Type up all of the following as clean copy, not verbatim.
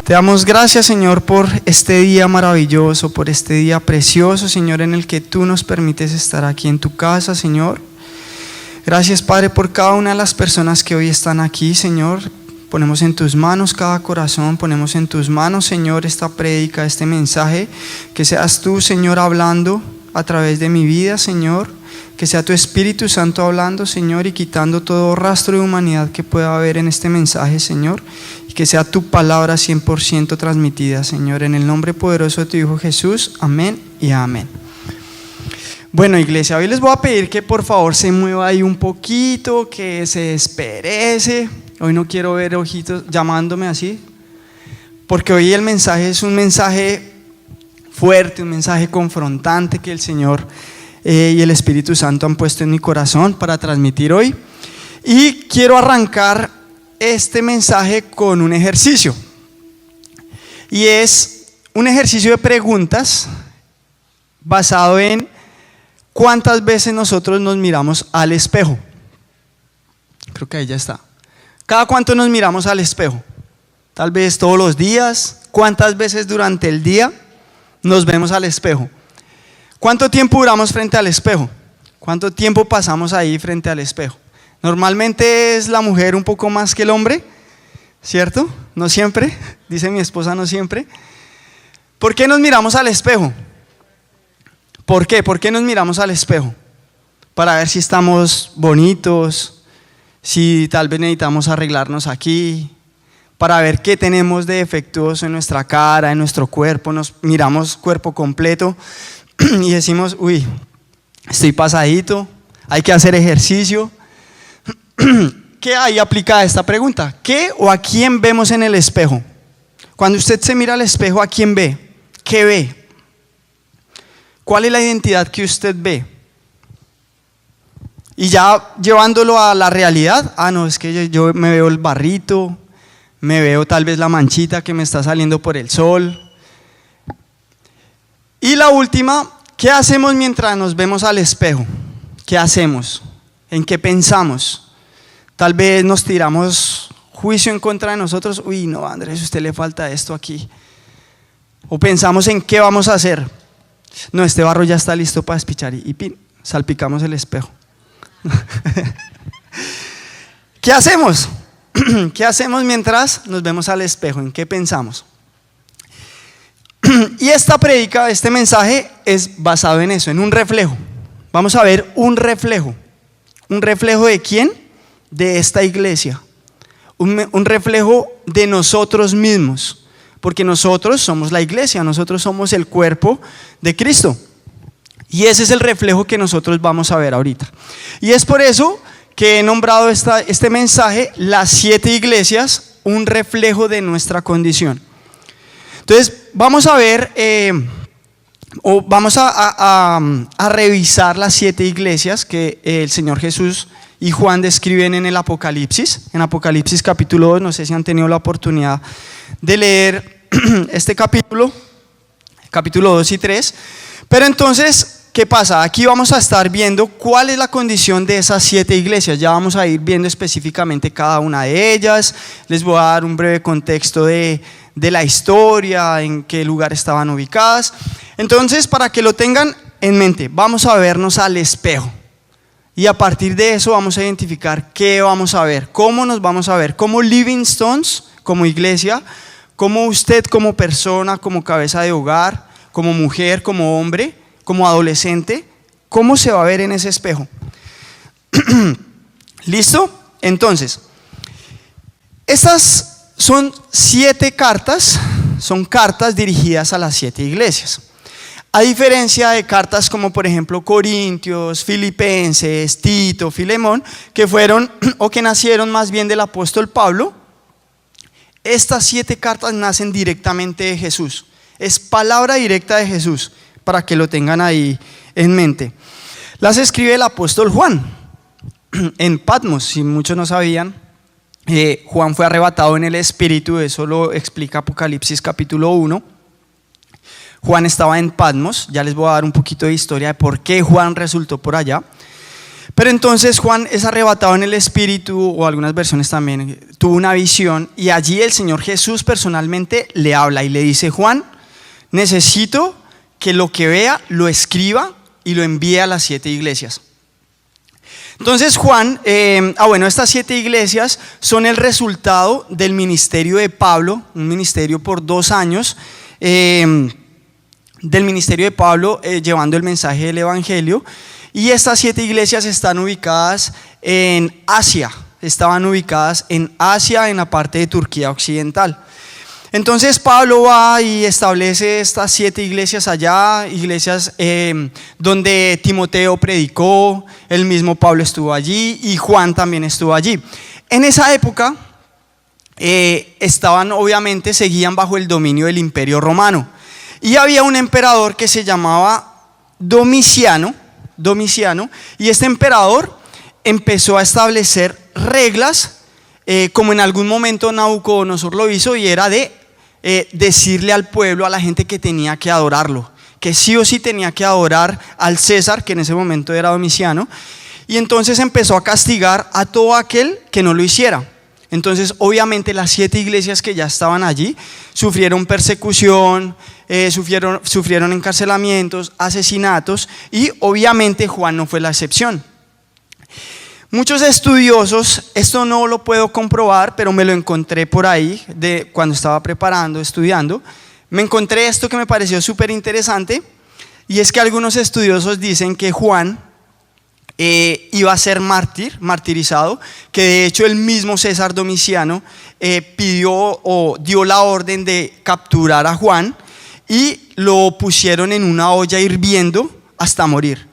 Te damos gracias, Señor, por este día maravilloso, por este día precioso, Señor, en el que tú nos permites estar aquí en tu casa, Señor. Gracias, Padre, por cada una de las personas que hoy están aquí, Señor. Ponemos en tus manos cada corazón, ponemos en tus manos, Señor, esta prédica, este mensaje. Que seas tú, Señor, hablando a través de mi vida, Señor. Que sea tu Espíritu Santo hablando, Señor, y quitando todo rastro de humanidad que pueda haber en este mensaje, Señor. Y que sea tu palabra 100% transmitida, Señor. En el nombre poderoso de tu Hijo Jesús. Amén y amén. Bueno, iglesia, hoy les voy a pedir que por favor se mueva ahí un poquito, que se desperece. Hoy no quiero ver ojitos llamándome así, porque hoy el mensaje es un mensaje fuerte, un mensaje confrontante que el Señor y el Espíritu Santo han puesto en mi corazón para transmitir hoy. Y quiero arrancar este mensaje con un ejercicio, y es un ejercicio de preguntas basado en ¿cuántas veces nosotros nos miramos al espejo? Creo que ahí ya está. ¿Cada cuánto nos miramos al espejo? Tal vez todos los días. ¿Cuántas veces durante el día nos vemos al espejo? ¿Cuánto tiempo duramos frente al espejo? ¿Cuánto tiempo pasamos ahí frente al espejo? Normalmente es la mujer un poco más que el hombre, ¿cierto? No siempre, dice mi esposa, no siempre. ¿Por qué nos miramos al espejo? ¿Por qué? ¿Por qué nos miramos al espejo? Para ver si estamos bonitos, si tal vez necesitamos arreglarnos aquí, para ver qué tenemos de defectuoso en nuestra cara, en nuestro cuerpo. Nos miramos cuerpo completo y decimos, uy, estoy pasadito, hay que hacer ejercicio. ¿Qué ahí aplica a esta pregunta? ¿Qué o a quién vemos en el espejo? Cuando usted se mira al espejo, ¿a quién ve? ¿Qué ve? ¿Cuál es la identidad que usted ve? Y ya llevándolo a la realidad, no, es que yo me veo el barrito, me veo tal vez la manchita que me está saliendo por el sol. Y la última, ¿qué hacemos mientras nos vemos al espejo? ¿Qué hacemos? ¿En qué pensamos? Tal vez nos tiramos juicio en contra de nosotros. Uy, no, Andrés, a usted le falta esto aquí. O pensamos en qué vamos a hacer. No, este barro ya está listo para despichar y pin, salpicamos el espejo. ¿Qué hacemos? ¿Qué hacemos mientras nos vemos al espejo? ¿En qué pensamos? Y esta prédica, este mensaje es basado en eso, en un reflejo. Vamos a ver un reflejo. ¿Un reflejo de quién? De esta iglesia. Un reflejo de nosotros mismos. Porque nosotros somos la iglesia, nosotros somos el cuerpo de Cristo. Y ese es el reflejo que nosotros vamos a ver ahorita. Y es por eso que he nombrado este mensaje, las 7 iglesias, un reflejo de nuestra condición. Entonces, vamos a ver, vamos a revisar las 7 iglesias que el Señor Jesús y Juan describen en el Apocalipsis. En Apocalipsis capítulo 2, no sé si han tenido la oportunidad de leer este capítulo 2 y 3. Pero entonces, ¿qué pasa? Aquí vamos a estar viendo cuál es la condición de esas 7 iglesias. Ya vamos a ir viendo específicamente cada una de ellas. Les voy a dar un breve contexto de la historia, en qué lugar estaban ubicadas. Entonces, para que lo tengan en mente, vamos a vernos al espejo. Y a partir de eso vamos a identificar qué vamos a ver, cómo nos vamos a ver, como Living Stones, como iglesia, como usted como persona, como cabeza de hogar, como mujer, como hombre, como adolescente, cómo se va a ver en ese espejo. ¿Listo? Entonces, estas son 7 cartas, son cartas dirigidas a las 7 iglesias. A diferencia de cartas como por ejemplo Corintios, Filipenses, Tito, Filemón, que fueron o que nacieron más bien del apóstol Pablo, estas 7 cartas nacen directamente de Jesús. Es palabra directa de Jesús, para que lo tengan ahí en mente. Las escribe el apóstol Juan en Patmos, si muchos no sabían. Juan fue arrebatado en el Espíritu, eso lo explica Apocalipsis capítulo 1. Juan estaba en Patmos, ya les voy a dar un poquito de historia de por qué Juan resultó por allá. Pero entonces Juan es arrebatado en el espíritu, o algunas versiones también, tuvo una visión, y allí el Señor Jesús personalmente le habla y le dice: Juan, necesito que lo que vea lo escriba y lo envíe a las 7 iglesias. Entonces Juan, estas 7 iglesias son el resultado del ministerio de Pablo, un ministerio por 2 años, del ministerio de Pablo llevando el mensaje del evangelio. Y estas 7 iglesias están ubicadas en Asia, estaban ubicadas en Asia, en la parte de Turquía occidental. Entonces Pablo va y establece estas 7 iglesias allá, iglesias donde Timoteo predicó, el mismo Pablo estuvo allí y Juan también estuvo allí. En esa época obviamente seguían bajo el dominio del Imperio Romano, y había un emperador que se llamaba Domiciano, y este emperador empezó a establecer reglas, como en algún momento Nabucodonosor lo hizo, y era de decirle al pueblo, a la gente, que tenía que adorarlo, que sí o sí tenía que adorar al César, que en ese momento era Domiciano. Y entonces empezó a castigar a todo aquel que no lo hiciera. Entonces obviamente las 7 iglesias que ya estaban allí sufrieron persecución, sufrieron encarcelamientos, asesinatos, y obviamente Juan no fue la excepción. Muchos estudiosos, esto no lo puedo comprobar, pero me lo encontré por ahí cuando estaba estudiando, me encontré esto que me pareció súper interesante, y es que algunos estudiosos dicen que Juan iba a ser martirizado, que de hecho el mismo César Domiciano pidió o dio la orden de capturar a Juan y lo pusieron en una olla hirviendo hasta morir.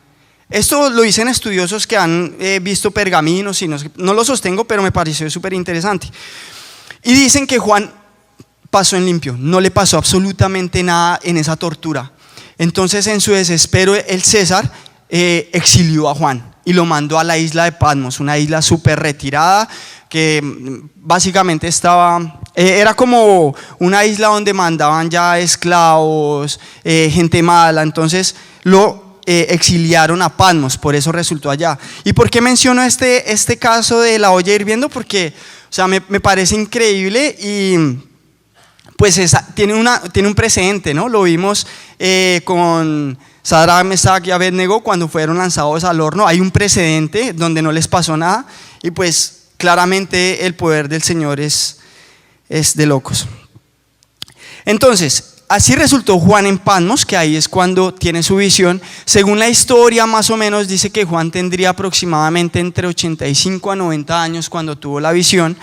Esto lo dicen estudiosos que han visto pergaminos, y no lo sostengo, pero me pareció súper interesante. Y dicen que Juan pasó en limpio, no le pasó absolutamente nada en esa tortura. Entonces, en su desespero, el César exilió a Juan y lo mandó a la isla de Patmos, una isla súper retirada que básicamente era como una isla donde mandaban ya esclavos, gente mala. Entonces lo exiliaron a Patmos, por eso resultó allá. ¿Y por qué menciono este caso de la olla hirviendo? Porque me parece increíble, y pues tiene un precedente, ¿no? Lo vimos con Sadrach, Mesach y Abednego cuando fueron lanzados al horno. Hay un precedente donde no les pasó nada, y pues claramente el poder del Señor es de locos. Entonces, así resultó Juan en Patmos, que ahí es cuando tiene su visión. Según la historia, más o menos dice que Juan tendría aproximadamente entre 85 a 90 años cuando tuvo la visión,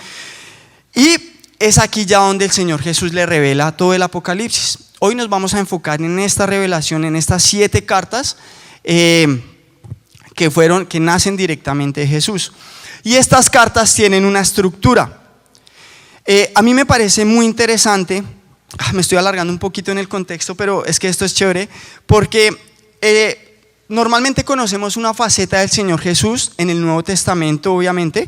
y es aquí ya donde el Señor Jesús le revela todo el Apocalipsis. Hoy nos vamos a enfocar en esta revelación, en estas 7 cartas que nacen directamente de Jesús. Y estas cartas tienen una estructura. A mí me parece muy interesante. Me estoy alargando un poquito en el contexto, pero es que esto es chévere, porque normalmente conocemos una faceta del Señor Jesús en el Nuevo Testamento, obviamente,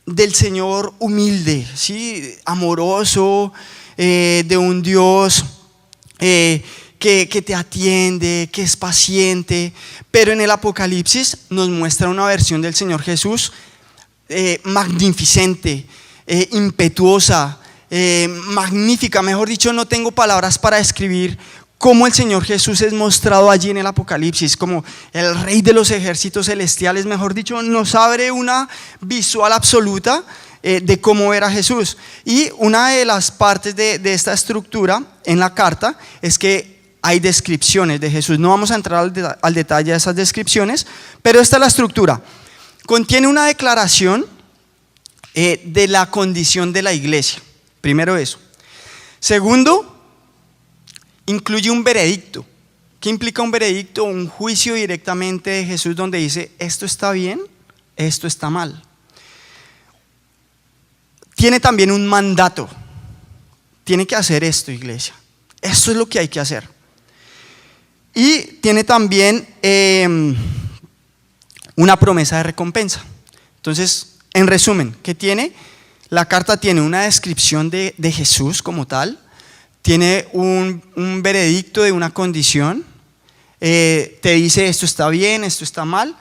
del Señor humilde, ¿sí? Amoroso, de un Dios que te atiende, que es paciente. Pero en el Apocalipsis nos muestra una versión del Señor Jesús magnificente, impetuosa, magnífica. Mejor dicho, no tengo palabras para describir cómo el Señor Jesús es mostrado allí en el Apocalipsis, como el Rey de los ejércitos celestiales. Mejor dicho, nos abre una visual absoluta de cómo era Jesús. Y una de las partes de esta estructura en la carta es que hay descripciones de Jesús. No vamos a entrar al detalle de esas descripciones, pero esta es la estructura. Contiene una declaración de la condición de la iglesia. Primero eso. Segundo, incluye un veredicto. ¿Qué implica un veredicto? Un juicio directamente de Jesús, donde dice: esto está bien, esto está mal. Tiene también un mandato. Tiene que hacer esto, iglesia. Esto es lo que hay que hacer. Y tiene también una promesa de recompensa. Entonces, en resumen, ¿qué tiene? La carta tiene una descripción de Jesús como tal, tiene un veredicto de una condición, te dice esto está bien, esto está mal,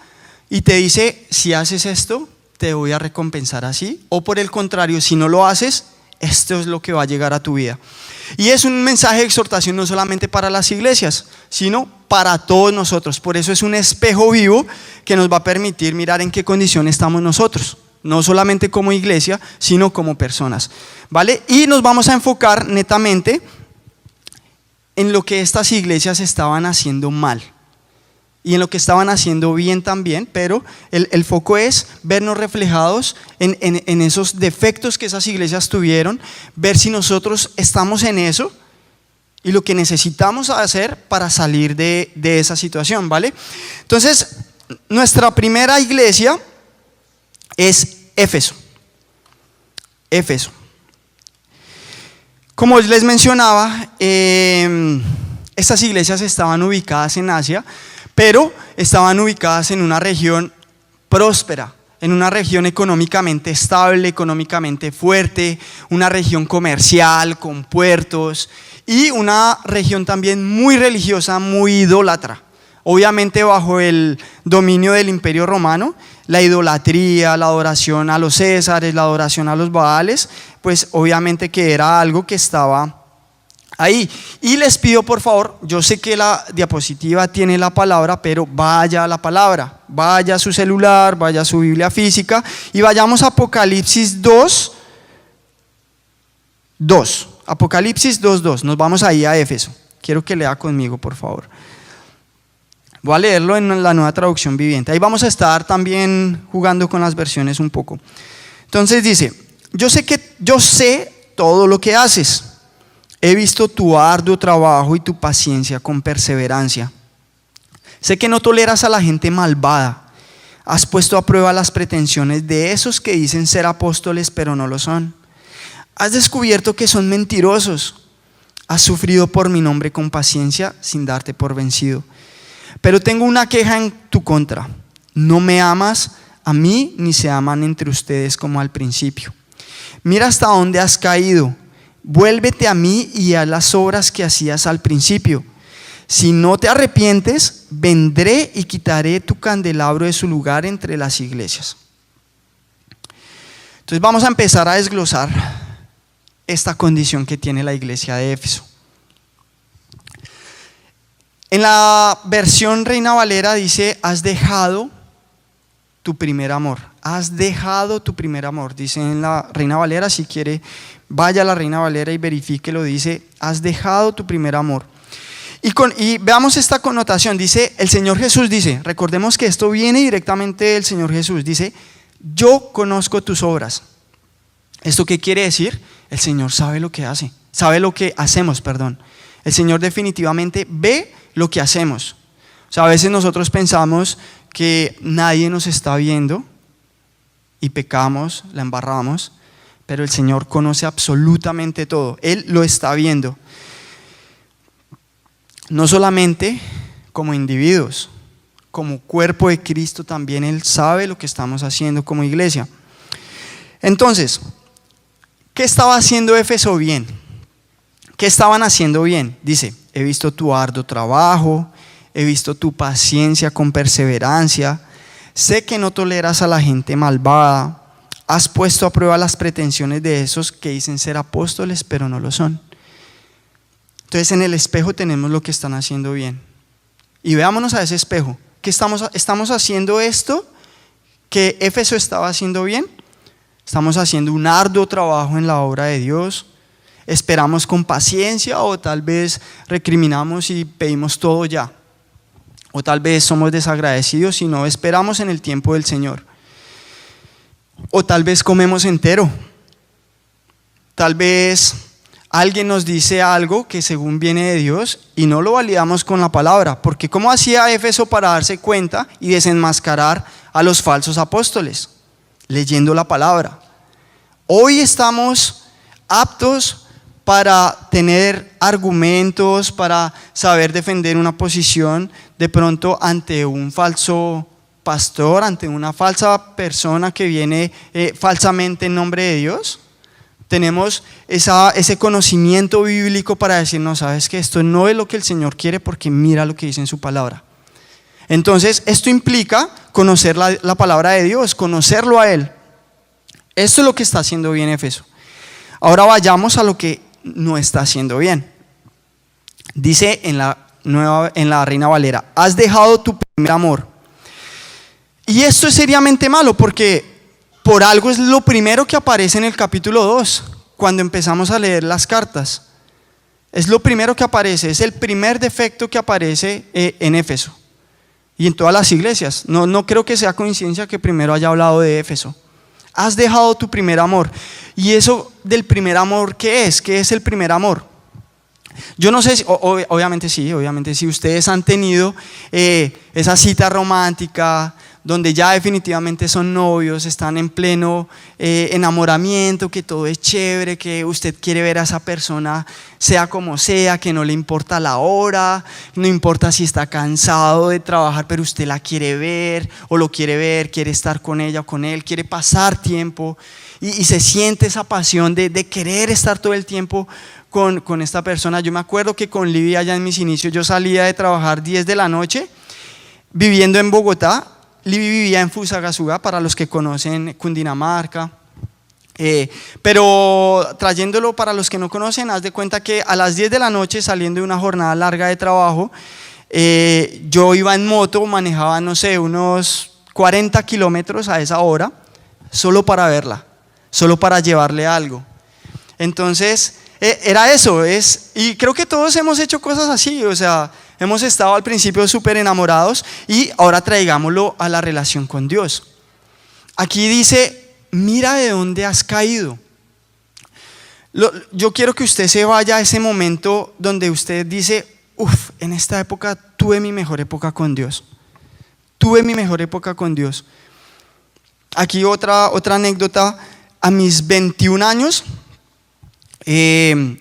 y te dice si haces esto te voy a recompensar así, o por el contrario, si no lo haces, esto es lo que va a llegar a tu vida. Y es un mensaje de exhortación no solamente para las iglesias, sino para todos nosotros. Por eso es un espejo vivo que nos va a permitir mirar en qué condición estamos nosotros, no solamente como iglesia, sino como personas, ¿vale? Y nos vamos a enfocar netamente en lo que estas iglesias estaban haciendo mal y en lo que estaban haciendo bien también, pero el foco es vernos reflejados en esos defectos que esas iglesias tuvieron, ver si nosotros estamos en eso y lo que necesitamos hacer para salir de esa situación, ¿vale? Entonces, nuestra primera iglesia es Éfeso. Éfeso. Como les mencionaba, estas iglesias estaban ubicadas en Asia, pero estaban ubicadas en una región próspera, en una región económicamente estable, económicamente fuerte, una región comercial con puertos y una región también muy religiosa, muy idólatra. Obviamente bajo el dominio del Imperio Romano, la idolatría, la adoración a los césares, la adoración a los baales, pues obviamente que era algo que estaba ahí. Y les pido por favor, yo sé que la diapositiva tiene la palabra, pero vaya a la palabra, vaya a su celular, vaya a su Biblia física y vayamos a Apocalipsis 2:2. Apocalipsis 2:2, nos vamos ahí a Éfeso. Quiero que lea conmigo, por favor. Voy a leerlo en la Nueva Traducción Viviente. Ahí vamos a estar también jugando con las versiones un poco. Entonces dice: yo sé todo lo que haces. He visto tu arduo trabajo y tu paciencia con perseverancia. Sé que no toleras a la gente malvada. Has puesto a prueba las pretensiones de esos que dicen ser apóstoles pero no lo son. Has descubierto que son mentirosos. Has sufrido por mi nombre con paciencia sin darte por vencido. Pero tengo una queja en tu contra. No me amas a mí ni se aman entre ustedes como al principio. Mira hasta dónde has caído. Vuélvete a mí y a las obras que hacías al principio. Si no te arrepientes, vendré y quitaré tu candelabro de su lugar entre las iglesias. Entonces vamos a empezar a desglosar esta condición que tiene la iglesia de Éfeso. En la versión Reina Valera dice: has dejado tu primer amor. Has dejado tu primer amor. Dice en la Reina Valera, si quiere vaya a la Reina Valera y verifíquelo, dice: has dejado tu primer amor. Y veamos esta connotación. Dice, el Señor Jesús dice, recordemos que esto viene directamente del Señor Jesús, dice: yo conozco tus obras. ¿Esto qué quiere decir? El Señor sabe lo que hace, sabe lo que hacemos, perdón. El Señor definitivamente ve lo que hacemos. O sea, a veces nosotros pensamos que nadie nos está viendo y pecamos, la embarramos, pero el Señor conoce absolutamente todo. Él lo está viendo. No solamente como individuos, como cuerpo de Cristo también Él sabe lo que estamos haciendo como iglesia. Entonces, ¿qué estaba haciendo Éfeso bien? ¿Qué estaban haciendo bien? Dice: he visto tu arduo trabajo, he visto tu paciencia con perseverancia, sé que no toleras a la gente malvada, has puesto a prueba las pretensiones de esos que dicen ser apóstoles pero no lo son. Entonces en el espejo tenemos lo que están haciendo bien. Y veámonos a ese espejo. ¿Qué estamos haciendo esto que Éfeso estaba haciendo bien? Estamos haciendo un arduo trabajo en la obra de Dios. Esperamos con paciencia, o tal vez recriminamos y pedimos todo ya. O tal vez somos desagradecidos y no esperamos en el tiempo del Señor. O tal vez comemos entero. Tal vez alguien nos dice algo que según viene de Dios y no lo validamos con la palabra. Porque ¿cómo hacía Éfeso para darse cuenta y desenmascarar a los falsos apóstoles? Leyendo la palabra. Hoy estamos aptos para tener argumentos, para saber defender una posición de pronto ante un falso pastor, ante una falsa persona que viene falsamente en nombre de Dios. Tenemos ese conocimiento bíblico para decir, no, sabes que esto no es lo que el Señor quiere porque mira lo que dice en su palabra. Entonces, esto implica conocer la palabra de Dios, conocerlo a Él. Esto es lo que está haciendo bien Éfeso. Ahora vayamos a lo que no está haciendo bien. Dice en la Reina Valera, has dejado tu primer amor. Y esto es seriamente malo porque por algo es lo primero que aparece en el capítulo 2, cuando empezamos a leer las cartas. Es lo primero que aparece, es el primer defecto que aparece en Éfeso y en todas las iglesias. No creo que sea coincidencia que primero haya hablado de Éfeso. Has dejado tu primer amor. Y eso del primer amor, ¿qué es? ¿Qué es el primer amor? Yo no sé, obviamente sí, ustedes han tenido esa cita romántica donde ya definitivamente son novios, están en pleno enamoramiento, que todo es chévere, que usted quiere ver a esa persona sea como sea, que no le importa la hora, no importa si está cansado de trabajar, pero usted la quiere ver o lo quiere ver, quiere estar con ella o con él, quiere pasar tiempo y se siente esa pasión de querer estar todo el tiempo con esta persona. Yo me acuerdo que con Livia ya en mis inicios yo salía de trabajar 10 de la noche viviendo en Bogotá. Libby vivía en Fusagasugá, para los que conocen Cundinamarca, pero trayéndolo para los que no conocen, haz de cuenta que a las 10 de la noche, saliendo de una jornada larga de trabajo, yo iba en moto, manejaba, no sé, unos 40 kilómetros a esa hora, solo para verla, solo para llevarle algo. Entonces, era eso, y creo que todos hemos hecho cosas así, o sea, hemos estado al principio súper enamorados y ahora traigámoslo a la relación con Dios. Aquí dice, mira de dónde has caído. Yo quiero que usted se vaya a ese momento donde usted dice, en esta época tuve mi mejor época con Dios. Tuve mi mejor época con Dios. Aquí otra anécdota, a mis 21 años, ese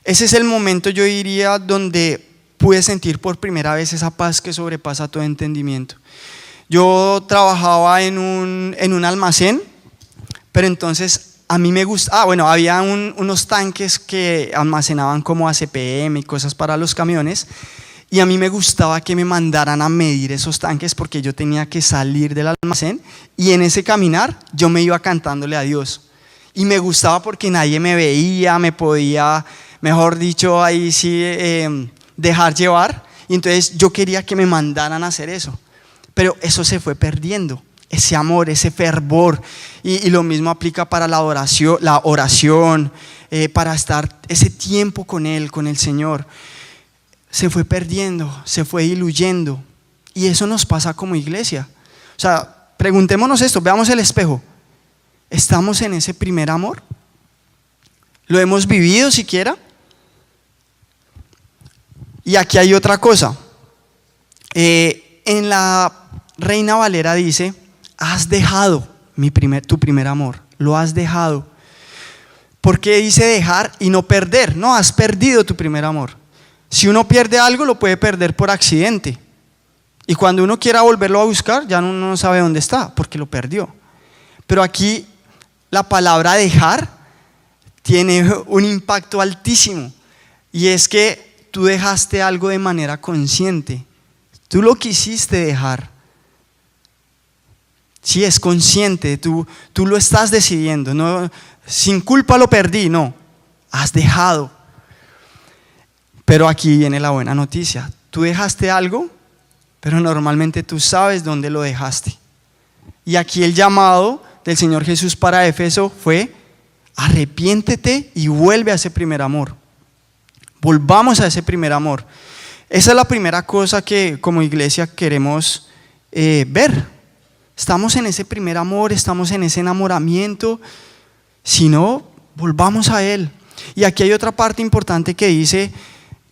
es el momento, yo diría, donde pude sentir por primera vez esa paz que sobrepasa todo entendimiento. Yo trabajaba en un almacén, pero entonces a mí me gusta, había unos tanques que almacenaban como ACPM y cosas para los camiones, y a mí me gustaba que me mandaran a medir esos tanques porque yo tenía que salir del almacén y en ese caminar yo me iba cantándole a Dios. Y me gustaba porque nadie me veía, me podía, mejor dicho, ahí sí dejar llevar, y entonces yo quería que me mandaran a hacer eso, pero eso se fue perdiendo, ese amor, ese fervor, y lo mismo aplica para la oración, para estar ese tiempo con Él, con el Señor. Se fue perdiendo, se fue diluyendo, y eso nos pasa como iglesia. O sea, preguntémonos esto, veamos el espejo, ¿estamos en ese primer amor? ¿Lo hemos vivido siquiera? Y aquí hay otra cosa, en la Reina Valera dice, has dejado tu primer amor, lo has dejado. ¿Por qué dice dejar y no perder? No, has perdido tu primer amor. Si uno pierde algo, lo puede perder por accidente, y cuando uno quiera volverlo a buscar, ya uno no sabe dónde está, porque lo perdió. Pero aquí la palabra dejar tiene un impacto altísimo, y es que tú dejaste algo de manera consciente, tú lo quisiste dejar. Sí, es consciente, tú lo estás decidiendo, no, sin culpa lo perdí, no, has dejado. Pero aquí viene la buena noticia, tú dejaste algo, pero normalmente tú sabes dónde lo dejaste. Y aquí el llamado del Señor Jesús para Éfeso fue, arrepiéntete y vuelve a ese primer amor. Volvamos a ese primer amor. Esa es la primera cosa que como iglesia queremos ver. Estamos en ese primer amor, estamos en ese enamoramiento. Si no, volvamos a Él. Y aquí hay otra parte importante que dice,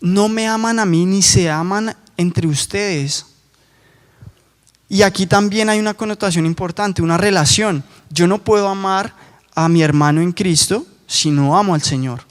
no me aman a mí ni se aman entre ustedes. Y aquí también hay una connotación importante, una relación. Yo no puedo amar a mi hermano en Cristo si no amo al Señor.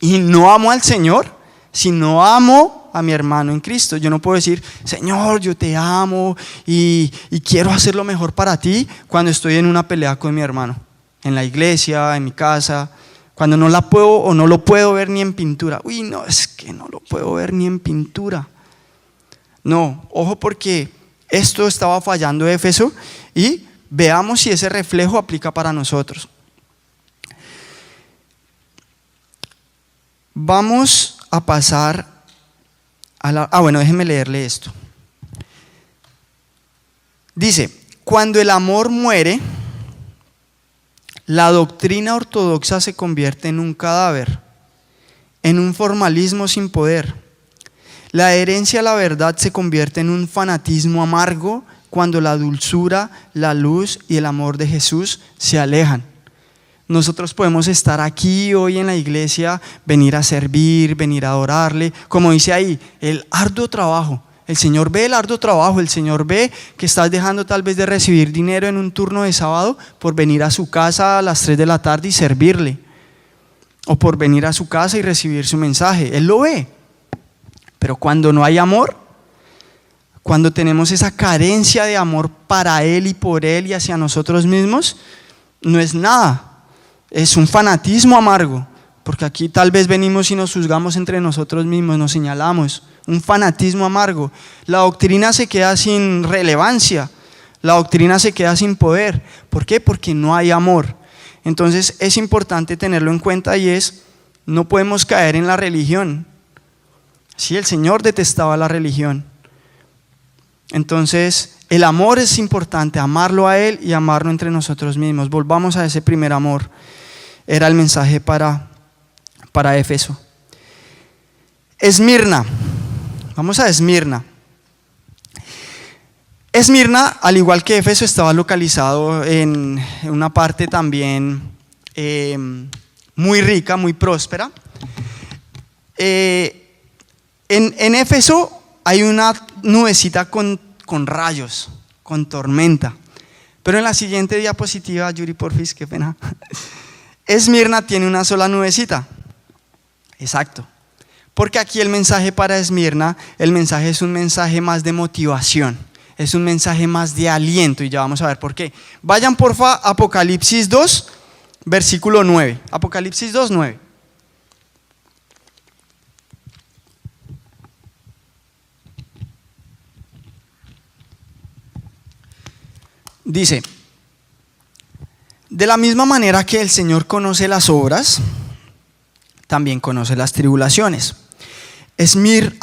Y no amo al Señor si no amo a mi hermano en Cristo. Yo no puedo decir, Señor, yo te amo y quiero hacer lo mejor para ti cuando estoy en una pelea con mi hermano. en la iglesia, en mi casa, cuando no la puedo o no lo puedo ver ni en pintura. Uy, no, es que no lo puedo ver ni en pintura. No, ojo, porque esto estaba fallando Éfeso y veamos si ese reflejo aplica para nosotros. Vamos a pasar a la... bueno, déjenme leerle esto. Dice, cuando el amor muere, la doctrina ortodoxa se convierte en un cadáver, en un formalismo sin poder. La adherencia a la verdad se convierte en un fanatismo amargo cuando la dulzura, la luz y el amor de Jesús se alejan. Nosotros podemos estar aquí hoy en la iglesia, venir a servir, venir a adorarle, como dice ahí, el arduo trabajo. El Señor ve el arduo trabajo, el Señor ve que estás dejando tal vez de recibir dinero en un turno de sábado por venir a su casa a las 3 de la tarde y servirle, o por venir a su casa y recibir su mensaje. Él lo ve, pero cuando no hay amor, cuando tenemos esa carencia de amor para Él y por Él y hacia nosotros mismos, no es nada. Es un fanatismo amargo, porque aquí tal vez venimos y nos juzgamos entre nosotros mismos, nos señalamos, un fanatismo amargo. La doctrina se queda sin relevancia, la doctrina se queda sin poder. ¿Por qué? Porque no hay amor. Entonces es importante tenerlo en cuenta y no podemos caer en la religión. Sí, el Señor detestaba la religión. Entonces el amor es importante, amarlo a Él y amarlo entre nosotros mismos. Volvamos a ese primer amor. Era el mensaje para Éfeso. Esmirna. Vamos a Esmirna. Esmirna, al igual que Éfeso, estaba localizado en una parte también muy rica, muy próspera. En Éfeso hay una nubecita con rayos, con tormenta. Pero en la siguiente diapositiva, Yuri, porfis, qué pena. Esmirna tiene una sola nubecita. Exacto. Porque aquí el mensaje para Esmirna, el mensaje es un mensaje más de motivación, es un mensaje más de aliento, y ya vamos a ver por qué. Vayan porfa a Apocalipsis 2, versículo 9. Apocalipsis 2, 9. Dice: de la misma manera que el Señor conoce las obras, también conoce las tribulaciones.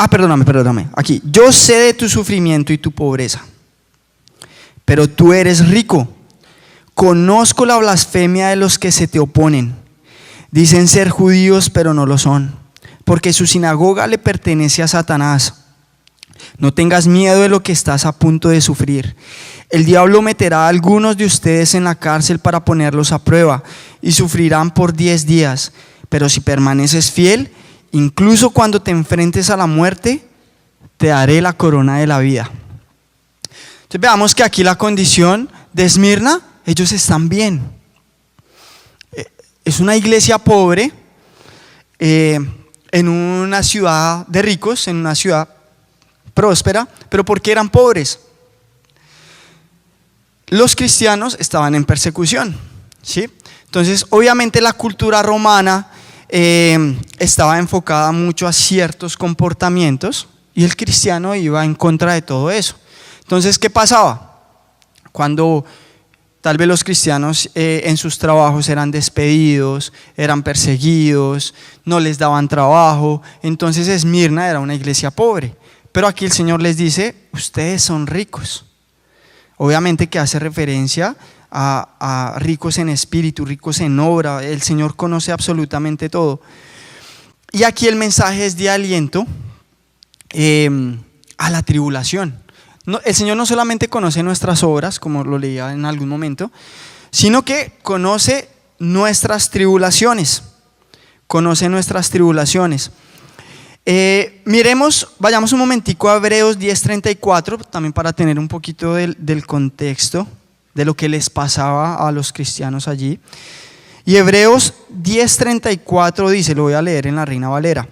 Perdóname, aquí. Yo sé de tu sufrimiento y tu pobreza, pero tú eres rico. Conozco la blasfemia de los que se te oponen. Dicen ser judíos, pero no lo son, porque su sinagoga le pertenece a Satanás. No tengas miedo de lo que estás a punto de sufrir. El diablo meterá a algunos de ustedes en la cárcel para ponerlos a prueba, y sufrirán por 10 días. Pero si permaneces fiel, incluso cuando te enfrentes a la muerte, te daré la corona de la vida. Entonces veamos que aquí la condición de Esmirna, ellos están bien. Es una iglesia pobre, en una ciudad de ricos, en una ciudad próspera. ¿Pero por qué eran pobres? Los cristianos estaban en persecución, ¿sí? Entonces obviamente la cultura romana estaba enfocada mucho a ciertos comportamientos, y el cristiano iba en contra de todo eso. Entonces, ¿qué pasaba? Cuando tal vez los cristianos en sus trabajos eran despedidos, eran perseguidos, no les daban trabajo. Entonces Esmirna era una iglesia pobre, pero aquí el Señor les dice: ustedes son ricos. Obviamente que hace referencia a ricos en espíritu, ricos en obra. El Señor conoce absolutamente todo. Y aquí el mensaje es de aliento a la tribulación. El Señor no solamente conoce nuestras obras, como lo leía en algún momento, sino que conoce nuestras tribulaciones. Conoce nuestras tribulaciones. Vayamos un momentico a Hebreos 10:34, también para tener un poquito del contexto de lo que les pasaba a los cristianos allí. Y Hebreos 10:34 dice, lo voy a leer en la Reina Valera: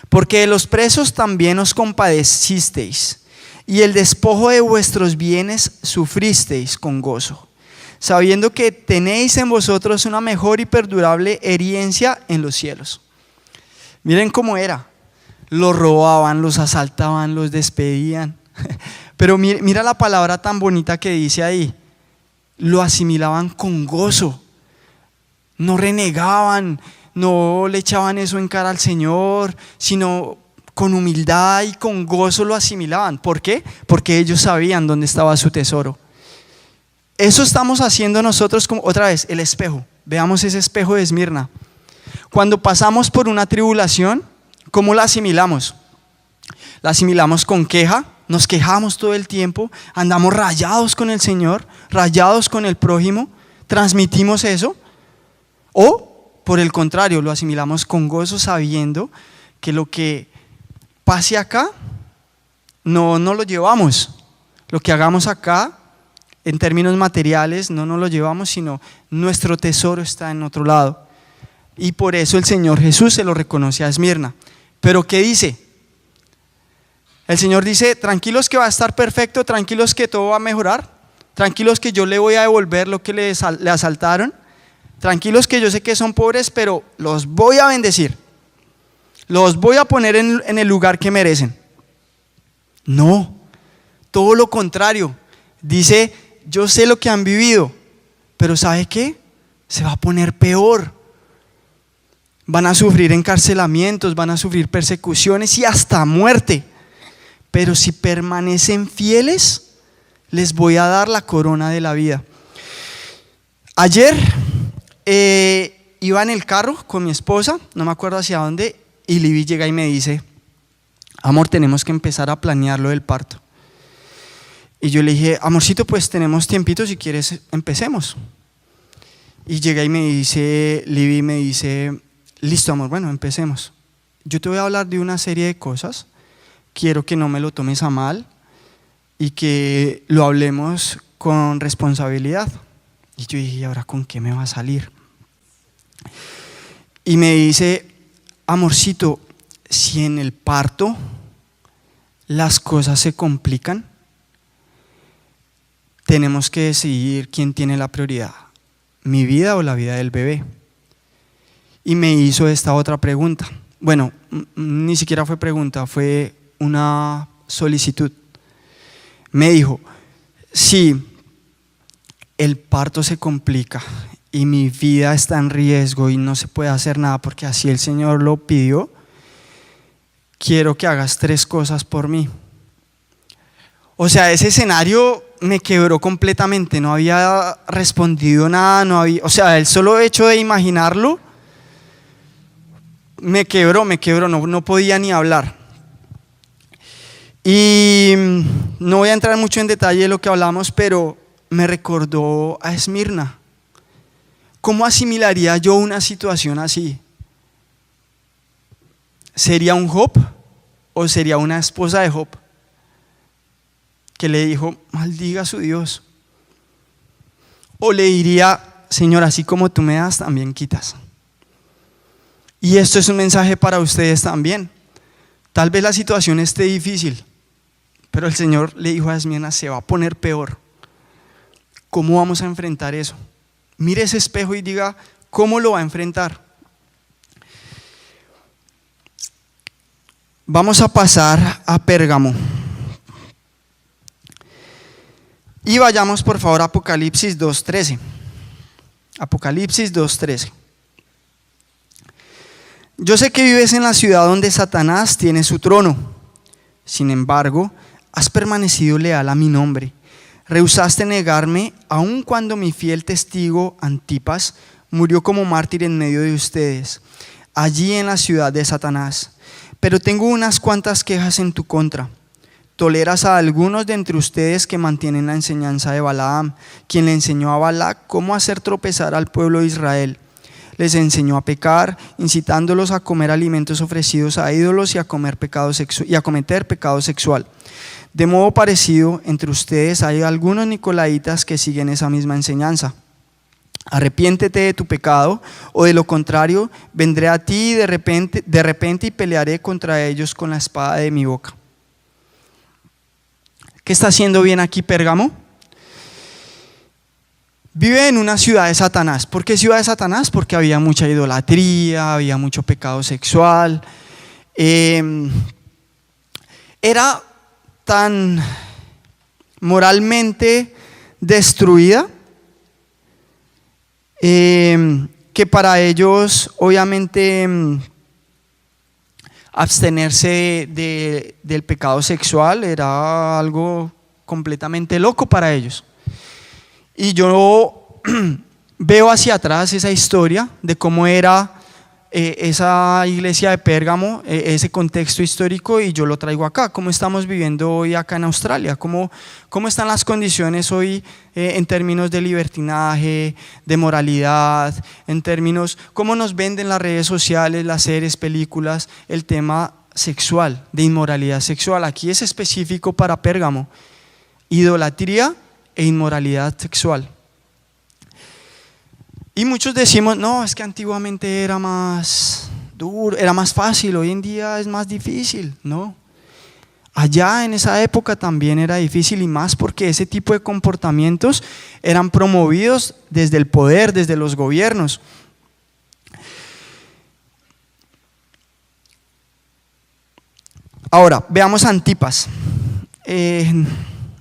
porque de los presos también os compadecisteis, y el despojo de vuestros bienes sufristeis con gozo, sabiendo que tenéis en vosotros una mejor y perdurable herencia en los cielos. Miren cómo era. Los robaban, los asaltaban, los despedían. Pero mira la palabra tan bonita que dice ahí. Lo asimilaban con gozo. No renegaban, no le echaban eso en cara al Señor, sino con humildad y con gozo lo asimilaban. ¿Por qué? Porque ellos sabían dónde estaba su tesoro. Eso estamos haciendo nosotros, como otra vez, el espejo. Veamos ese espejo de Esmirna. Cuando pasamos por una tribulación, ¿cómo la asimilamos? La asimilamos con queja, nos quejamos todo el tiempo, andamos rayados con el Señor, rayados con el prójimo, transmitimos eso. O, por el contrario, lo asimilamos con gozo, sabiendo que lo que pase acá, no lo llevamos. Lo que hagamos acá, en términos materiales, no nos lo llevamos, sino nuestro tesoro está en otro lado. Y por eso el Señor Jesús se lo reconoce a Esmirna. Pero ¿qué dice? El Señor dice, tranquilos que va a estar perfecto, tranquilos que todo va a mejorar, tranquilos que yo le voy a devolver lo que le asaltaron, tranquilos que yo sé que son pobres, pero los voy a bendecir, los voy a poner en el lugar que merecen. No, todo lo contrario. Dice, yo sé lo que han vivido, pero ¿sabe qué? Se va a poner peor. Van a sufrir encarcelamientos, van a sufrir persecuciones y hasta muerte. Pero si permanecen fieles, les voy a dar la corona de la vida. Ayer iba en el carro con mi esposa, no me acuerdo hacia dónde, y Libby llega y me dice, amor, tenemos que empezar a planear lo del parto. Y yo le dije, amorcito, pues tenemos tiempito, si quieres empecemos. Y llega y me dice, Libby me dice, listo amor, bueno, empecemos. Yo te voy a hablar de una serie de cosas, quiero que no me lo tomes a mal y que lo hablemos con responsabilidad. Y yo dije, ¿y ahora con qué me va a salir? Y me dice, amorcito, si en el parto las cosas se complican, tenemos que decidir quién tiene la prioridad, mi vida o la vida del bebé. Y me hizo esta otra pregunta. Bueno, ni siquiera fue pregunta, fue una solicitud. Me dijo, si el parto se complica y mi vida está en riesgo y no se puede hacer nada porque así el Señor lo pidió, quiero que hagas 3 cosas por mí. O sea, ese escenario me quebró completamente, no había respondido nada, o sea, el solo hecho de imaginarlo me quebró, no podía ni hablar. Y no voy a entrar mucho en detalle de lo que hablamos, pero me recordó a Esmirna. ¿Cómo asimilaría yo una situación así? ¿Sería un Job o sería una esposa de Job que le dijo, maldiga a su Dios? O le diría, Señor, así como tú me das, también quitas. Y esto es un mensaje para ustedes también. Tal vez la situación esté difícil, pero el Señor le dijo a Esmirna, se va a poner peor. ¿Cómo vamos a enfrentar eso? Mire ese espejo y diga, ¿cómo lo va a enfrentar? Vamos a pasar a Pérgamo. Y vayamos por favor a Apocalipsis 2:13. Apocalipsis 2:13. Yo sé que vives en la ciudad donde Satanás tiene su trono. Sin embargo, has permanecido leal a mi nombre. Rehusaste negarme, aun cuando mi fiel testigo Antipas murió como mártir en medio de ustedes, allí en la ciudad de Satanás. Pero tengo unas cuantas quejas en tu contra. Toleras a algunos de entre ustedes que mantienen la enseñanza de Balaam, quien le enseñó a Balac cómo hacer tropezar al pueblo de Israel. Les enseñó a pecar, incitándolos a comer alimentos ofrecidos a ídolos y a cometer pecado sexual. De modo parecido, entre ustedes hay algunos nicolaitas que siguen esa misma enseñanza. Arrepiéntete de tu pecado, o de lo contrario, vendré a ti de repente y pelearé contra ellos con la espada de mi boca. ¿Qué está haciendo bien aquí Pérgamo? vive en una ciudad de Satanás. ¿Por qué ciudad de Satanás? Porque había mucha idolatría, había mucho pecado sexual. Era tan moralmente destruida que para ellos obviamente abstenerse del pecado sexual era algo completamente loco para ellos. Y yo veo hacia atrás esa historia de cómo era esa iglesia de Pérgamo, ese contexto histórico, y yo lo traigo acá. ¿Cómo estamos viviendo hoy acá en Australia? ¿Cómo están las condiciones hoy en términos de libertinaje, de moralidad, en términos, cómo nos venden las redes sociales, las series, películas, el tema sexual, de inmoralidad sexual? Aquí es específico para Pérgamo: idolatría e inmoralidad sexual. Y muchos decimos, no, es que antiguamente era más duro, era más fácil, hoy en día es más difícil. No, allá en esa época también era difícil, y más porque ese tipo de comportamientos eran promovidos desde el poder, desde los gobiernos. Ahora, veamos a Antipas.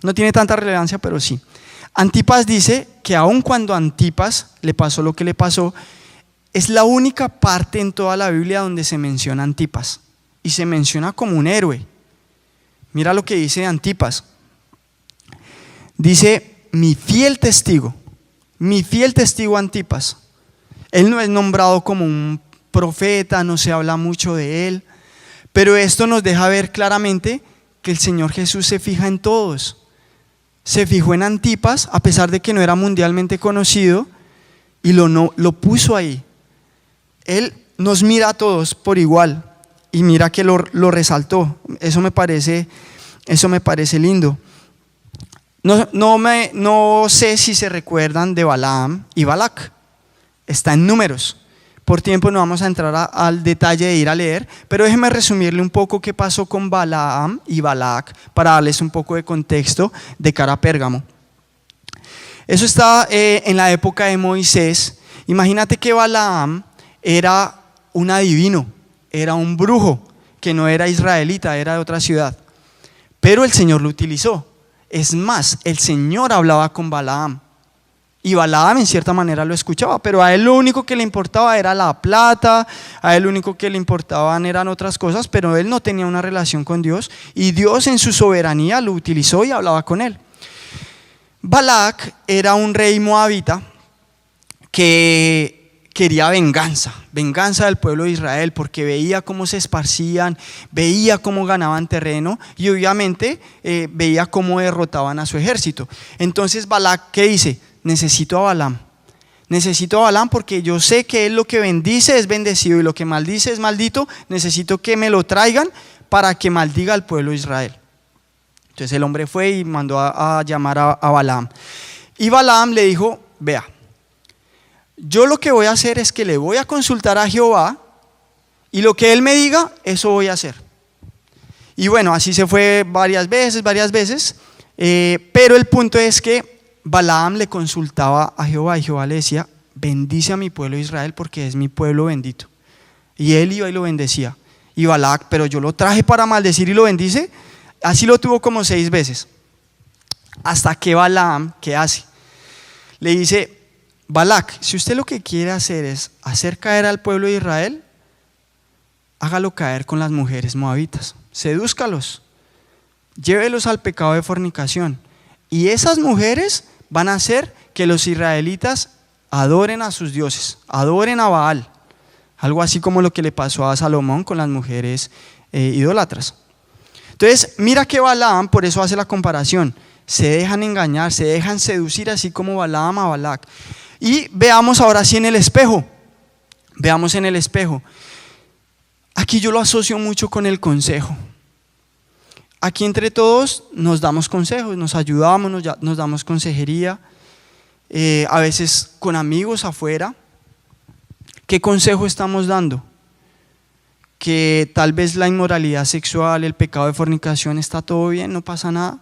No tiene tanta relevancia, pero sí. Antipas dice que aun cuando a Antipas le pasó lo que le pasó, es la única parte en toda la Biblia donde se menciona Antipas, y se menciona como un héroe. Mira lo que dice Antipas. Dice: mi fiel testigo Antipas. Él no es nombrado como un profeta, no se habla mucho de él, pero esto nos deja ver claramente que el Señor Jesús se fija en todos. Se fijó en Antipas, a pesar de que no era mundialmente conocido, y lo puso ahí. Él nos mira a todos por igual, y mira que lo resaltó. Eso me parece lindo. No sé si se recuerdan de Balaam y Balac. Está en Números. Por tiempo no vamos a entrar al detalle de ir a leer, pero déjenme resumirle un poco qué pasó con Balaam y Balac para darles un poco de contexto de cara a Pérgamo. Eso está en la época de Moisés. Imagínate que Balaam era un adivino, era un brujo, que no era israelita, era de otra ciudad. Pero el Señor lo utilizó. Es más, el Señor hablaba con Balaam. Y Balaam en cierta manera lo escuchaba, pero a él lo único que le importaba era la plata, a él lo único que le importaban eran otras cosas, pero él no tenía una relación con Dios, y Dios en su soberanía lo utilizó y hablaba con él. Balac era un rey moabita que quería venganza del pueblo de Israel, porque veía cómo se esparcían, veía cómo ganaban terreno, y obviamente veía cómo derrotaban a su ejército. Entonces Balac, ¿qué dice? Necesito a Balaam porque yo sé que él lo que bendice es bendecido y lo que maldice es maldito. Necesito que me lo traigan para que maldiga al pueblo de Israel. Entonces el hombre fue y mandó a llamar a Balaam. Y Balaam le dijo: vea, yo lo que voy a hacer es que le voy a consultar a Jehová, y lo que él me diga, eso voy a hacer. Y bueno, así se fue varias veces, pero el punto es que Balaam le consultaba a Jehová, y Jehová le decía: bendice a mi pueblo Israel porque es mi pueblo bendito. Y él iba y lo bendecía. Y Balac: pero yo lo traje para maldecir y lo bendice. Así lo tuvo como 6 veces. Hasta que Balaam, ¿qué hace? Le dice: Balac, si usted lo que quiere hacer es hacer caer al pueblo de Israel, hágalo caer con las mujeres moabitas, sedúzcalos, llévelos al pecado de fornicación, y esas mujeres van a hacer que los israelitas adoren a sus dioses, adoren a Baal, algo así como lo que le pasó a Salomón con las mujeres idólatras. Entonces mira que Balaam, por eso hace la comparación, se dejan engañar, se dejan seducir, así como Balaam a Balac. Y veamos ahora sí en el espejo, aquí yo lo asocio mucho con el consejo. Aquí entre todos nos damos consejos, nos ayudamos, nos damos consejería, a veces con amigos afuera. ¿Qué consejo estamos dando? Que tal vez la inmoralidad sexual, el pecado de fornicación, está todo bien, no pasa nada.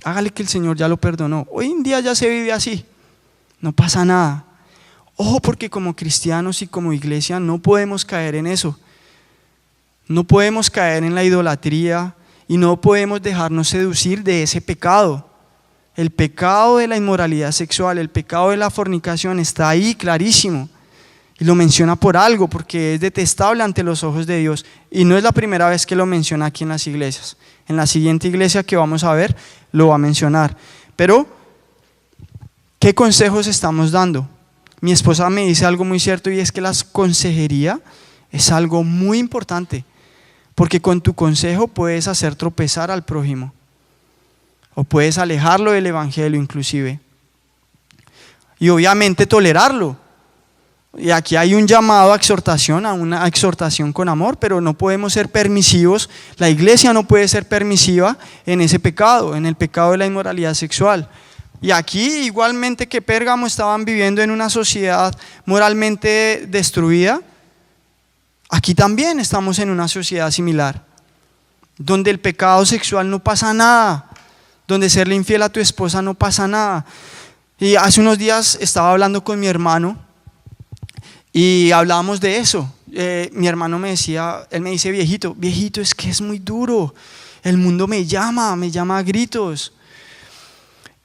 Hágale que el Señor ya lo perdonó. Hoy en día ya se vive así. no pasa nada. Ojo, porque como cristianos y como iglesia no podemos caer en eso. No podemos caer en la idolatría y no podemos dejarnos seducir de ese pecado. El pecado de la inmoralidad sexual, el pecado de la fornicación está ahí clarísimo. Y lo menciona por algo, porque es detestable ante los ojos de Dios. Y no es la primera vez que lo menciona aquí en las iglesias. En la siguiente iglesia que vamos a ver, lo va a mencionar. Pero, ¿qué consejos estamos dando? Mi esposa me dice algo muy cierto, y es que la consejería es algo muy importante. Porque con tu consejo puedes hacer tropezar al prójimo. O puedes alejarlo del evangelio inclusive. Y obviamente tolerarlo. Y aquí hay un llamado a exhortación, a una exhortación con amor, pero no podemos ser permisivos. La iglesia no puede ser permisiva en ese pecado, en el pecado de la inmoralidad sexual. Y aquí, igualmente que Pérgamo estaban viviendo en una sociedad moralmente destruida, aquí también estamos en una sociedad similar, donde el pecado sexual no pasa nada, donde serle infiel a tu esposa no pasa nada. Y hace unos días estaba hablando con mi hermano y hablábamos de eso. Mi hermano me decía, él me dice, viejito, es que es muy duro, el mundo me llama a gritos.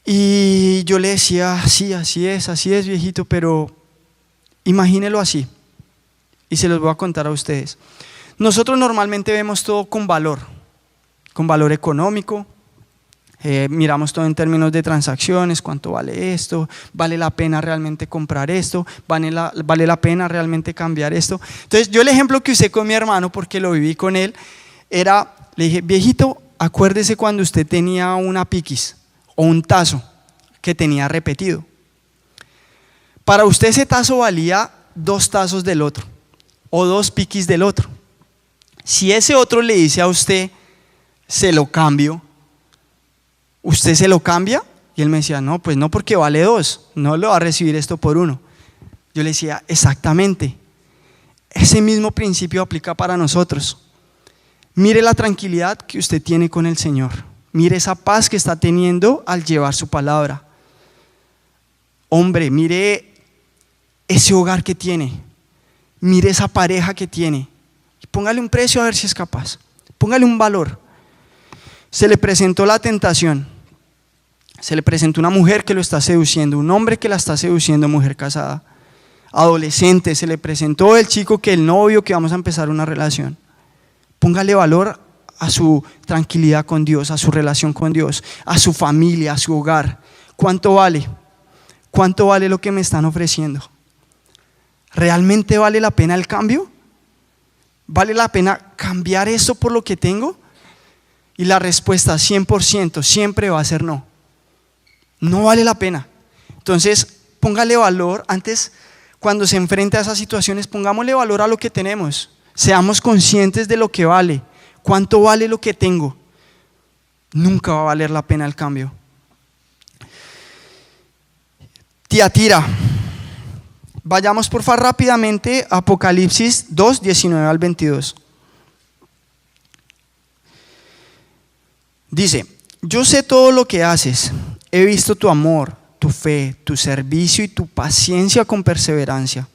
Y yo le decía, sí, así es viejito, pero imagínelo así, y se los voy a contar a ustedes. Nosotros normalmente vemos todo con valor económico. Miramos todo en términos de transacciones, cuánto vale esto, vale la pena realmente comprar esto, vale la pena realmente cambiar esto. Entonces yo el ejemplo que usé con mi hermano, porque lo viví con él, era, le dije, viejito, acuérdese cuando usted tenía una piquis o un tazo que tenía repetido. Para usted ese tazo valía 2 tazos del otro o 2 piquis del otro. Si ese otro le dice a usted, se lo cambio, ¿usted se lo cambia? Y él me decía, no, pues no, porque vale 2, no lo va a recibir esto por 1. Yo le decía, exactamente, ese mismo principio aplica para nosotros. Mire la tranquilidad que usted tiene con el Señor, mire esa paz que está teniendo al llevar su palabra. Hombre, mire ese hogar que tiene, mire esa pareja que tiene, póngale un precio a ver si es capaz, póngale un valor. Se le presentó la tentación, se le presentó una mujer que lo está seduciendo, un hombre que la está seduciendo, mujer casada, adolescente, se le presentó el chico que el novio, que vamos a empezar una relación. Póngale valor a su tranquilidad con Dios, a su relación con Dios, a su familia, a su hogar. ¿Cuánto vale? ¿Cuánto vale lo que me están ofreciendo? ¿Realmente vale la pena el cambio? ¿Vale la pena cambiar esto por lo que tengo? Y la respuesta 100% siempre va a ser no. No vale la pena. Entonces, póngale valor antes, cuando se enfrente a esas situaciones, pongámosle valor a lo que tenemos. Seamos conscientes de lo que vale. ¿Cuánto vale lo que tengo? Nunca va a valer la pena el cambio. Tiatira. Vayamos por favor rápidamente a Apocalipsis 2, 19 al 22. Dice, yo sé todo lo que haces, he visto tu amor, tu fe, tu servicio y tu paciencia con perseverancia,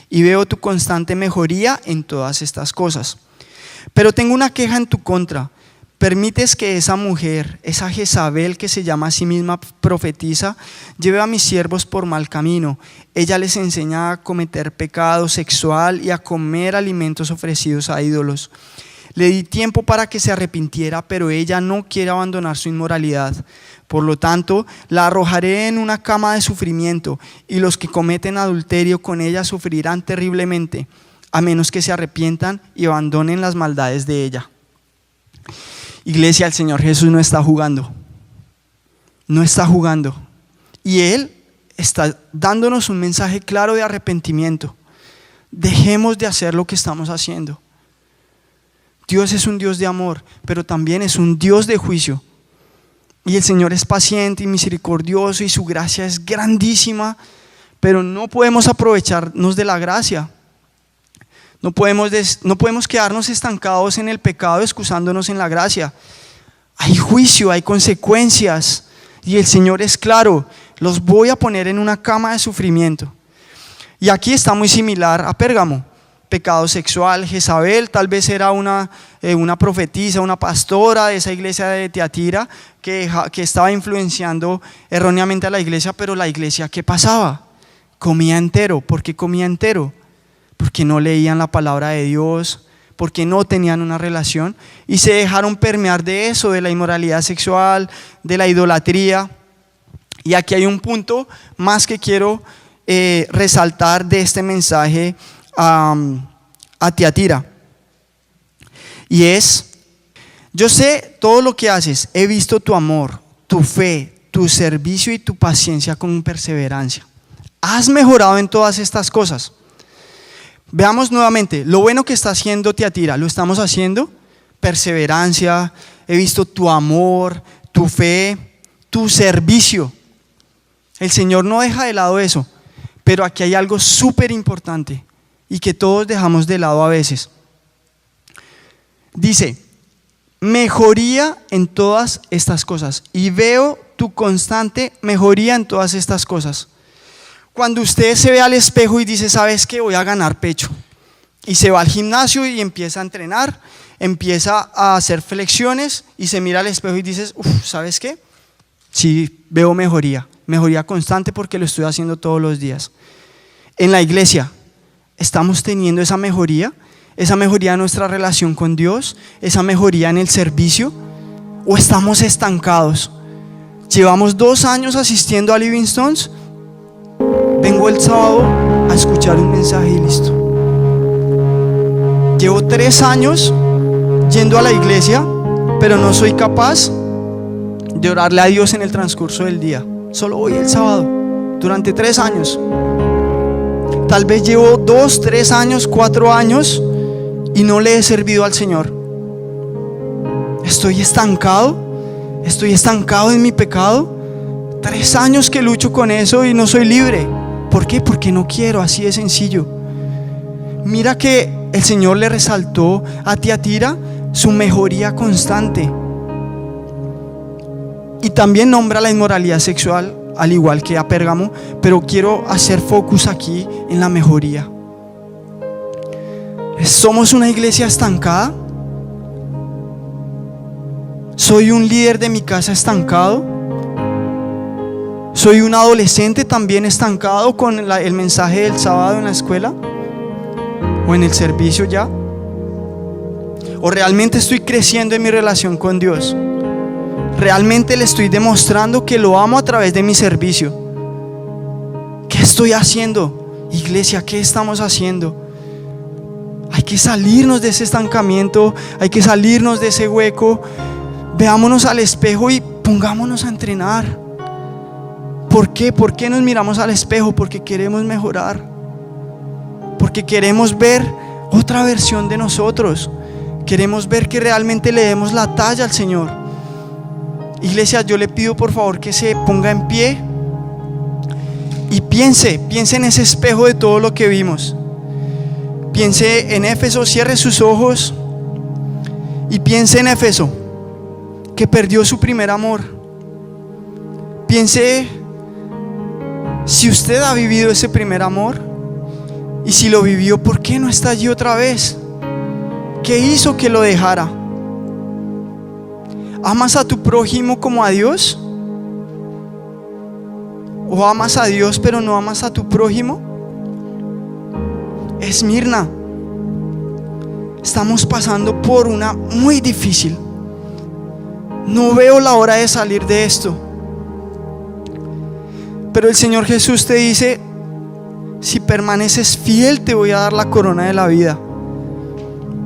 y veo tu constante mejoría en todas estas cosas. Pero tengo una queja en tu contra. Permites que esa mujer, esa Jezabel que se llama a sí misma profetisa, lleve a mis siervos por mal camino. Ella les enseña a cometer pecado sexual y a comer alimentos ofrecidos a ídolos. Le di tiempo para que se arrepintiera, pero ella no quiere abandonar su inmoralidad. Por lo tanto, la arrojaré en una cama de sufrimiento, y los que cometen adulterio con ella sufrirán terriblemente, a menos que se arrepientan y abandonen las maldades de ella. Iglesia, el Señor Jesús no está jugando. No está jugando. Y Él está dándonos un mensaje claro de arrepentimiento. Dejemos de hacer lo que estamos haciendo. Dios es un Dios de amor, pero también es un Dios de juicio. Y el Señor es paciente y misericordioso y su gracia es grandísima, pero no podemos aprovecharnos de la gracia. No podemos quedarnos estancados en el pecado excusándonos en la gracia. Hay juicio, hay consecuencias, y el Señor es claro. los voy a poner en una cama de sufrimiento. Y aquí está muy similar a Pérgamo. Pecado sexual, Jezabel tal vez era una profetisa, una pastora de esa iglesia de Tiatira que estaba influenciando erróneamente a la iglesia, pero la iglesia, ¿qué pasaba? Comía entero. ¿Por qué comía entero? Porque no leían la palabra de Dios, porque no tenían una relación y se dejaron permear de eso, de la inmoralidad sexual, de la idolatría. Y aquí hay un punto más que quiero resaltar de este mensaje a Tiatira, y es: yo sé todo lo que haces, he visto tu amor, tu fe, tu servicio y tu paciencia con perseverancia. Has mejorado en todas estas cosas. Veamos nuevamente lo bueno que está haciendo Tiatira. Lo estamos haciendo: perseverancia, he visto tu amor, tu fe, tu servicio. El Señor no deja de lado eso, pero aquí hay algo súper importante y que todos dejamos de lado a veces. Dice: mejoría en todas estas cosas, y veo tu constante mejoría en todas estas cosas. Cuando usted se ve al espejo y dice: ¿sabes qué? Voy a ganar pecho, y se va al gimnasio y empieza a entrenar, empieza a hacer flexiones y se mira al espejo y dices: ¿sabes qué? Sí, veo mejoría constante porque lo estoy haciendo todos los días. En la iglesia, ¿estamos teniendo esa mejoría? ¿Esa mejoría en nuestra relación con Dios? ¿Esa mejoría en el servicio? ¿O estamos estancados? Llevamos 2 años asistiendo a Living Stones. Vengo el sábado a escuchar un mensaje y listo. Llevo 3 años yendo a la iglesia, pero no soy capaz de orarle a Dios en el transcurso del día. Solo voy el sábado, durante 3 años. Tal vez llevo 2, 3 años, 4 años y no le he servido al Señor. Estoy estancado en mi pecado. 3 años que lucho con eso y no soy libre. ¿Por qué? Porque no quiero, así de sencillo. Mira que el Señor le resaltó a Tiatira su mejoría constante. Y también nombra la inmoralidad sexual, al igual que a Pérgamo, pero quiero hacer focus aquí en la mejoría. ¿Somos una iglesia estancada? ¿Soy un líder de mi casa estancado? ¿Soy un adolescente también estancado con el mensaje del sábado en la escuela? ¿O en el servicio ya? ¿O realmente estoy creciendo en mi relación con Dios? ¿Realmente le estoy demostrando que lo amo a través de mi servicio? ¿Qué estoy haciendo? Iglesia, ¿qué estamos haciendo? Hay que salirnos de ese estancamiento, hay que salirnos de ese hueco. Veámonos al espejo y pongámonos a entrenar. ¿Por qué? ¿Por qué nos miramos al espejo? Porque queremos mejorar. Porque queremos ver otra versión de nosotros. Queremos ver que realmente le demos la talla al Señor. Iglesia, yo le pido por favor que se ponga en pie y piense en ese espejo de todo lo que vimos. Piense en Éfeso, cierre sus ojos y piense en Éfeso, que perdió su primer amor. Piense si usted ha vivido ese primer amor, y si lo vivió, ¿por qué no está allí otra vez? ¿Qué hizo que lo dejara? ¿Amas a tu prójimo como a Dios? ¿O amas a Dios pero no amas a tu prójimo? Esmirna, estamos pasando por una muy difícil. No veo la hora de salir de esto. Pero el Señor Jesús te dice: si permaneces fiel, te voy a dar la corona de la vida.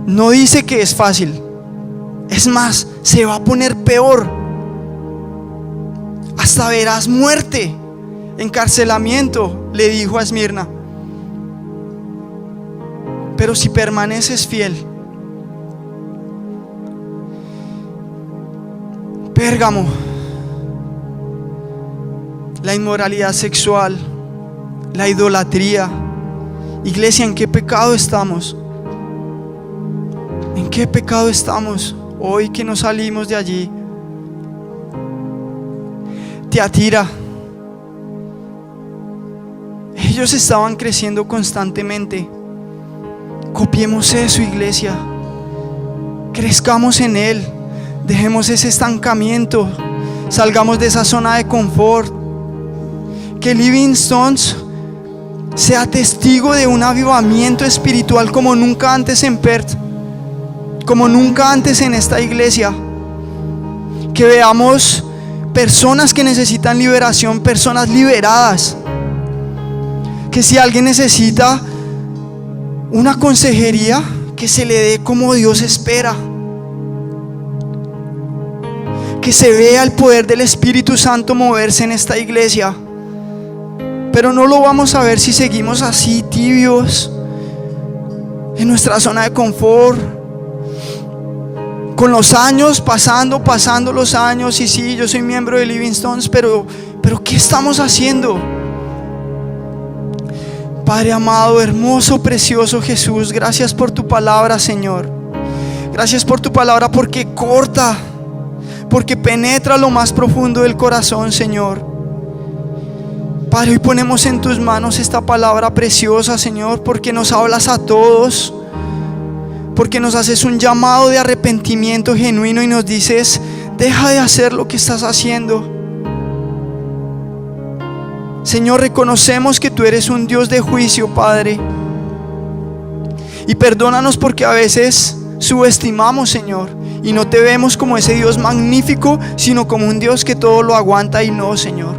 No dice que es fácil. Es más, se va a poner peor. Hasta verás muerte, encarcelamiento, le dijo a Esmirna. Pero si permaneces fiel. Pérgamo, la inmoralidad sexual, la idolatría. Iglesia, ¿en qué pecado estamos? ¿En qué pecado estamos hoy que no salimos de allí? Tiatira, Ellos estaban creciendo constantemente. Copiemos eso, iglesia. Crezcamos en Él. Dejemos ese estancamiento. Salgamos de esa zona de confort. Que Living Stones sea testigo de un avivamiento espiritual como nunca antes en Perth, como nunca antes en esta iglesia. Que veamos personas que necesitan liberación, personas liberadas. Que si alguien necesita una consejería, que se le dé como Dios espera. Que se vea el poder del Espíritu Santo moverse en esta iglesia. Pero no lo vamos a ver si seguimos así tibios, en nuestra zona de confort, con los años pasando los años. Y sí, yo soy miembro de Living Stones, pero ¿qué estamos haciendo? Padre amado, hermoso, precioso Jesús, gracias por tu palabra, Señor. Gracias por tu palabra, porque corta, porque penetra lo más profundo del corazón, Señor. Padre, hoy ponemos en tus manos esta palabra preciosa, Señor, porque nos hablas a todos, porque nos haces un llamado de arrepentimiento genuino y nos dices: deja de hacer lo que estás haciendo. Señor, reconocemos que tú eres un Dios de juicio, Padre, y perdónanos porque a veces subestimamos, Señor, y no te vemos como ese Dios magnífico, sino como un Dios que todo lo aguanta. Y no, Señor,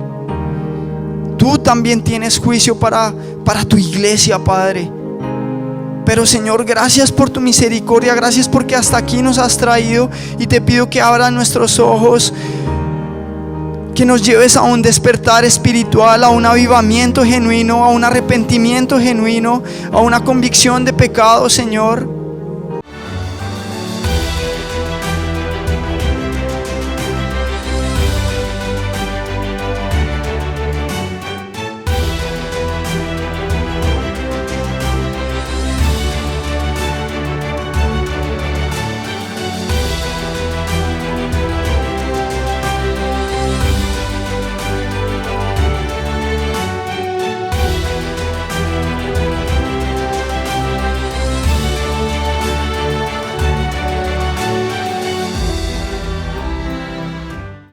tú también tienes juicio para tu iglesia, Padre. Pero, Señor, gracias por tu misericordia, gracias porque hasta aquí nos has traído, y te pido que abras nuestros ojos, que nos lleves a un despertar espiritual, a un avivamiento genuino, a un arrepentimiento genuino, a una convicción de pecado, Señor.